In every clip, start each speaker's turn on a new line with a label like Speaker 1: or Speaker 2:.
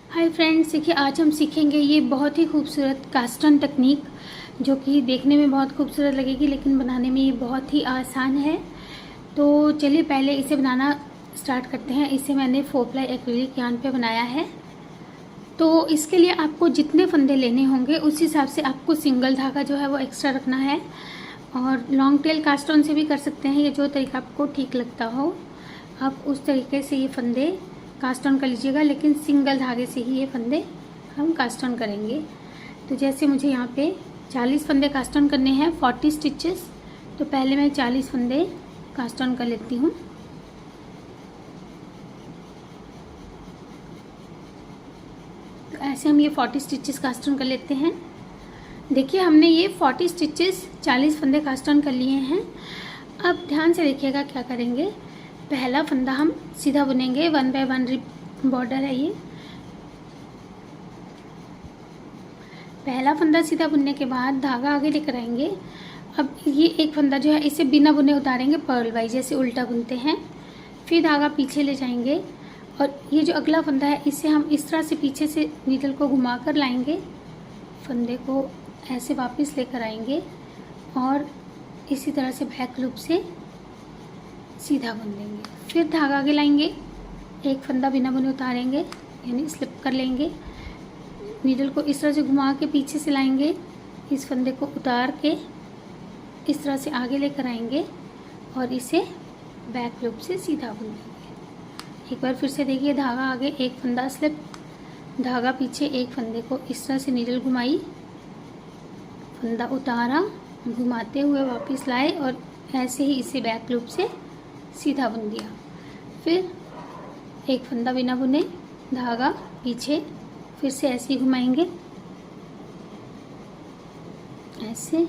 Speaker 1: Hi friends, देखिए आज हम सीखेंगे ये बहुत ही खूबसूरत कास्ट ऑन टेक्निक जो कि देखने में बहुत खूबसूरत लगेगी लेकिन बनाने में ये बहुत ही आसान है। तो चलिए पहले इसे बनाना स्टार्ट करते हैं। इसे मैंने 4 प्लाई एक्रिलिक यार्न पे बनाया है। तो इसके लिए आपको जितने फंदे लेने होंगे उस हिसाब से आपको सिंगल धागा जो है वो एक्स्ट्रा रखना है। और लॉन्ग टेल कास्ट ऑन से भी कर सकते हैं, ये जो तरीका आपको ठीक लगता हो आप उस तरीके से ये फंदे कास्ट ऑन कर लीजिएगा, लेकिन सिंगल धागे से ही ये फंदे हम कास्ट ऑन करेंगे। तो जैसे मुझे यहाँ पे 40 फंदे कास्ट ऑन करने हैं, 40 स्टिचेस। तो पहले मैं 40 फंदे कास्ट ऑन कर लेती हूँ। तो ऐसे हम ये 40 स्टिचेस कास्ट ऑन कर लेते हैं। देखिए हमने ये 40 स्टिचेस 40 फंदे कास्ट ऑन कर लिए हैं। अब ध्यान से देखिएगा क्या करेंगे। पहला फंदा हम सीधा बुनेंगे, 1 बाय 1 रिप बॉर्डर है ये। पहला फंदा सीधा बुनने के बाद धागा आगे लेकर आएंगे। अब ये एक फंदा जो है इसे बिना बुने उतारेंगे पर्ल वाइज, जैसे उल्टा बुनते हैं। फिर धागा पीछे ले जाएंगे और ये जो अगला फंदा है इसे हम इस तरह से पीछे से नीडल को घुमा कर लाएंगे, फंदे को ऐसे वापस लेकर आएंगे और इसी तरह से बैक लूप से सीधा बुन देंगे। फिर धागा आगे लाएंगे, एक फंदा बिना बुने उतारेंगे यानी स्लिप कर लेंगे, नीडल को इस तरह से घुमा के पीछे से लाएंगे, इस फंदे को उतार के इस तरह से आगे लेकर आएंगे और इसे बैक लूप से सीधा बुन देंगे। एक बार फिर से देखिए, धागा आगे, एक फंदा स्लिप, धागा पीछे, एक फंदे को इस तरह से नीडल घुमाई, फंदा उतारा, घुमाते हुए वापस लाए और ऐसे ही इसे बैक लूप से सीधा बुन दिया। फिर एक फंदा बिना बुने, धागा पीछे, फिर से ऐसे ही घुमाएंगे ऐसे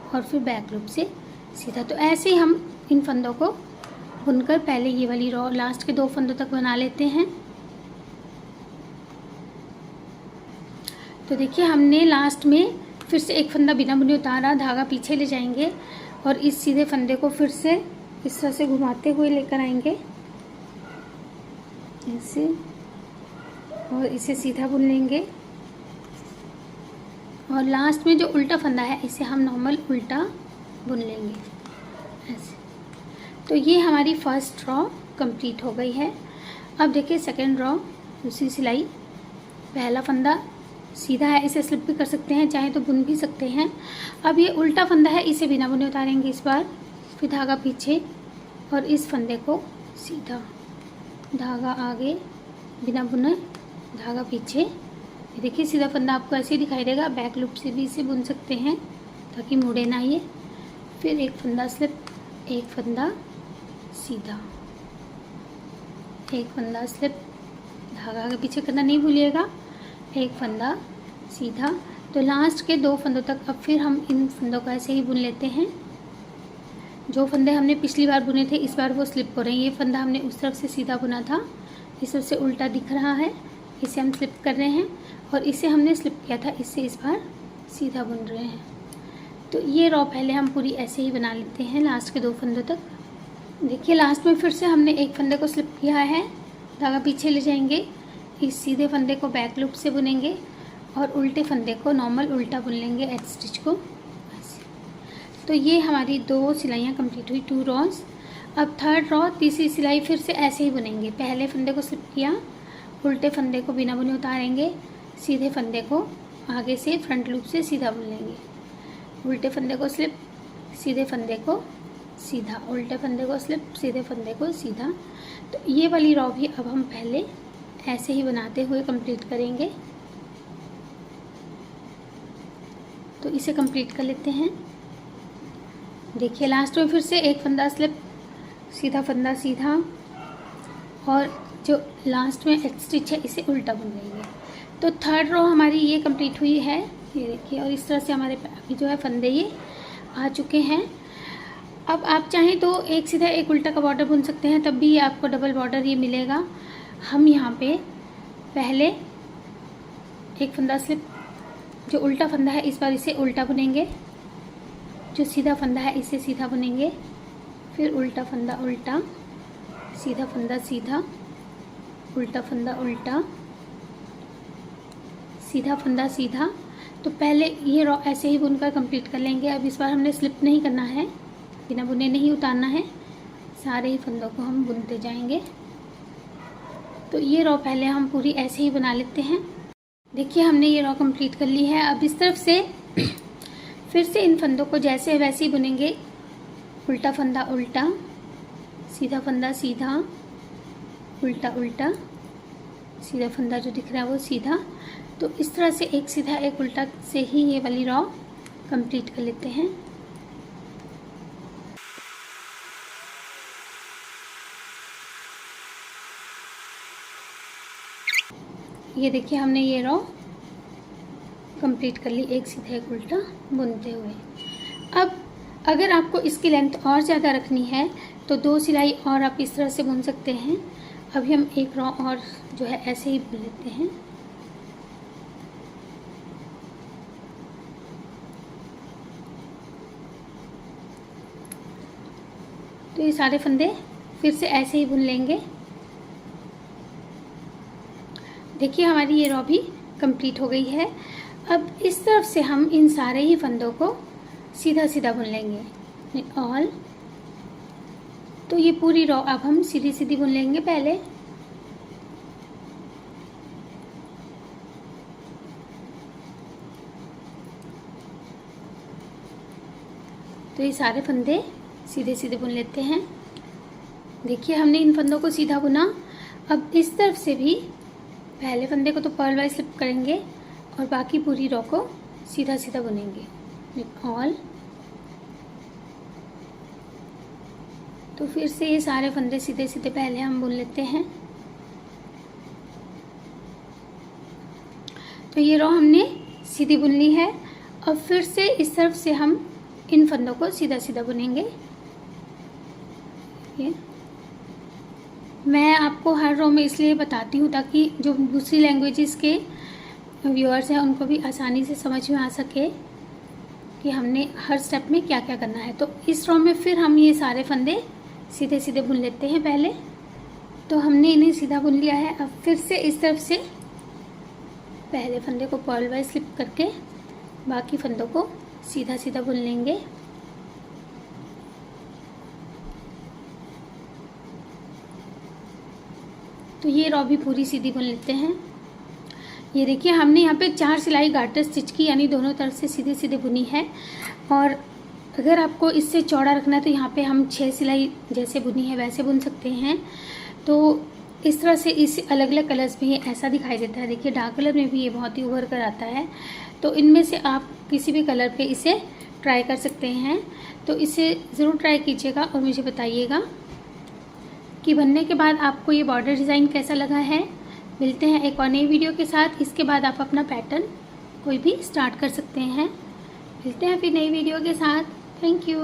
Speaker 1: और फिर बैक लूप से सीधा। तो ऐसे ही हम इन फंदों को बुनकर पहले ये वाली रो लास्ट के 2 फंदों तक बना लेते हैं। तो देखिए हमने लास्ट में फिर से एक फंदा बिना बुने उतारा, धागा पीछे ले जाएंगे और इस सीधे फंदे को फिर से इस तरह से घुमाते हुए लेकर आएंगे ऐसे और इसे सीधा बुन लेंगे। और लास्ट में जो उल्टा फंदा है इसे हम नॉर्मल उल्टा बुन लेंगे ऐसे। तो ये हमारी फर्स्ट रॉ कंप्लीट हो गई है। अब देखिए सेकेंड रॉ, दूसरी सिलाई। पहला फंदा सीधा है, इसे स्लिप भी कर सकते हैं, चाहे तो बुन भी सकते हैं। अब ये उल्टा फंदा है, इसे बिना बुने उतारेंगे इस बार। फिर धागा पीछे और इस फंदे को सीधा, धागा आगे बिना बुने, धागा पीछे। ये देखिए सीधा फंदा आपको ऐसे ही दिखाई देगा। बैक लूप से भी इसे बुन सकते हैं ताकि मुड़े ना ये। फिर एक फंदा स्लिप, एक फंदा सीधा, एक फंदा स्लिप, धागा आगे पीछे करना नहीं भूलिएगा, एक फंदा सीधा। तो लास्ट के 2 फंदों तक अब फिर हम इन फंदों को ऐसे ही बुन लेते हैं। जो फंदे हमने पिछली बार बुने थे इस बार वो स्लिप हो रहे हैं। ये फंदा हमने उस तरफ से सीधा बुना था, इस तरफ से उल्टा दिख रहा है, इसे हम स्लिप कर रहे हैं और इसे हमने स्लिप किया था, इससे इस बार सीधा बुन रहे हैं। तो ये रॉ पहले हम पूरी ऐसे ही बना लेते हैं लास्ट के 2 फंदों तक। देखिए लास्ट में फिर से हमने एक फंदे को स्लिप किया है, धागा पीछे ले जाएंगे, इस सीधे फंदे को बैक लूप से बुनेंगे और उल्टे फंदे को नॉर्मल उल्टा बुन लेंगे एच स्टिच को ऐसे। तो ये हमारी 2 सिलाइयाँ कंप्लीट हुई, 2 रॉज। अब थर्ड रॉ, तीसरी सिलाई फिर से ऐसे ही बुनेंगे। पहले फंदे को स्लिप किया, उल्टे फंदे को बिना बुने उतारेंगे, सीधे फंदे को आगे से फ्रंट लूप से सीधा बुन लेंगे, उल्टे फंदे को स्लिप, सीधे फंदे को सीधा, उल्टे फंदे को स्लिप, सीधे फंदे को सीधा। तो ये वाली रॉ भी अब हम पहले ऐसे ही बनाते हुए कंप्लीट करेंगे। तो इसे कंप्लीट कर लेते हैं। देखिए लास्ट में फिर से एक फंदा स्लिप, सीधा फंदा सीधा और जो लास्ट में एक स्टिच है इसे उल्टा बुन लेंगे। तो थर्ड रो हमारी ये कंप्लीट हुई है, ये देखिए। और इस तरह से हमारे अभी जो है फंदे ये आ चुके हैं। अब आप चाहें तो एक सीधा एक उल्टा का बॉर्डर बुन सकते हैं, तब भी आपको डबल बॉर्डर ये मिलेगा। हम यहाँ पे पहले एक फंदा स्लिप, जो उल्टा फंदा है इस बार इसे उल्टा बुनेंगे, जो सीधा फंदा है इसे सीधा बुनेंगे, फिर उल्टा फंदा उल्टा, सीधा फंदा सीधा, उल्टा फंदा उल्टा, सीधा फंदा सीधा। तो पहले ये रॉ ऐसे ही बुनकर कंप्लीट कर लेंगे। अब इस बार हमने स्लिप नहीं करना है, बिना बुने नहीं उतारना है, सारे ही फंदों को हम बुनते जाएंगे। तो ये रॉ पहले हम पूरी ऐसे ही बना लेते हैं। देखिए हमने ये रॉ कंप्लीट कर ली है। अब इस तरफ से फिर से इन फंदों को जैसे वैसे ही बुनेंगे, उल्टा फंदा उल्टा, सीधा फंदा सीधा, उल्टा उल्टा, सीधा फंदा जो दिख रहा है वो सीधा। तो इस तरह से एक सीधा एक उल्टा से ही ये वाली रॉ कंप्लीट कर लेते हैं। ये देखिए हमने ये रॉ कंप्लीट कर ली, एक सीधा एक उल्टा बुनते हुए। अब अगर आपको इसकी लेंथ और ज़्यादा रखनी है तो 2 सिलाई और आप इस तरह से बुन सकते हैं। अभी हम एक रॉ और जो है ऐसे ही बुन लेते हैं। तो ये सारे फंदे फिर से ऐसे ही बुन लेंगे। देखिए हमारी ये रॉ भी कंप्लीट हो गई है। अब इस तरफ से हम इन सारे ही फंदों को सीधा सीधा बुन लेंगे ऑल। तो ये पूरी रॉ अब हम सीधी सीधी बुन लेंगे पहले। तो ये सारे फंदे सीधे सीधे बुन लेते हैं। देखिए हमने इन फंदों को सीधा बुना। अब इस तरफ से भी पहले फंदे को तो पर्ल वाइज स्लिप करेंगे और बाकी पूरी रॉ को सीधा सीधा बुनेंगे ऑल। तो फिर से ये सारे फंदे सीधे सीधे पहले हम बुन लेते हैं। तो ये रॉ हमने सीधी बुन ली है। अब फिर से इस तरफ से हम इन फंदों को सीधा सीधा बुनेंगे। ये मैं आपको हर रो में इसलिए बताती हूँ ताकि जो दूसरी लैंग्वेजेस के व्यूअर्स हैं उनको भी आसानी से समझ में आ सके कि हमने हर स्टेप में क्या क्या करना है। तो इस रो में फिर हम ये सारे फंदे सीधे सीधे बुन लेते हैं पहले। तो हमने इन्हें सीधा बुन लिया है। अब फिर से इस तरफ से पहले फंदे को पर्ल वाइज स्लिप करके बाकी फंदों को सीधा सीधा बुन लेंगे। तो ये रॉ भी पूरी सीधी बुन लेते हैं। ये देखिए हमने यहाँ पे 4 सिलाई गार्टर स्टिच की, यानी दोनों तरफ से सीधे सीधे बुनी है। और अगर आपको इससे चौड़ा रखना है तो यहाँ पे हम 6 सिलाई जैसे बुनी है वैसे बुन सकते हैं। तो इस तरह से इस अलग अलग कलर्स में ये ऐसा दिखाई देता है। देखिए डार्क कलर में भी ये बहुत ही उभर कर आता है। तो इनमें से आप किसी भी कलर पे इसे ट्राई कर सकते हैं। तो इसे ज़रूर ट्राई कीजिएगा और मुझे बताइएगा कि बनने के बाद आपको ये बॉर्डर डिज़ाइन कैसा लगा है। मिलते हैं एक और नई वीडियो के साथ। इसके बाद आप अपना पैटर्न कोई भी स्टार्ट कर सकते हैं। मिलते हैं फिर नई वीडियो के साथ। Thank you.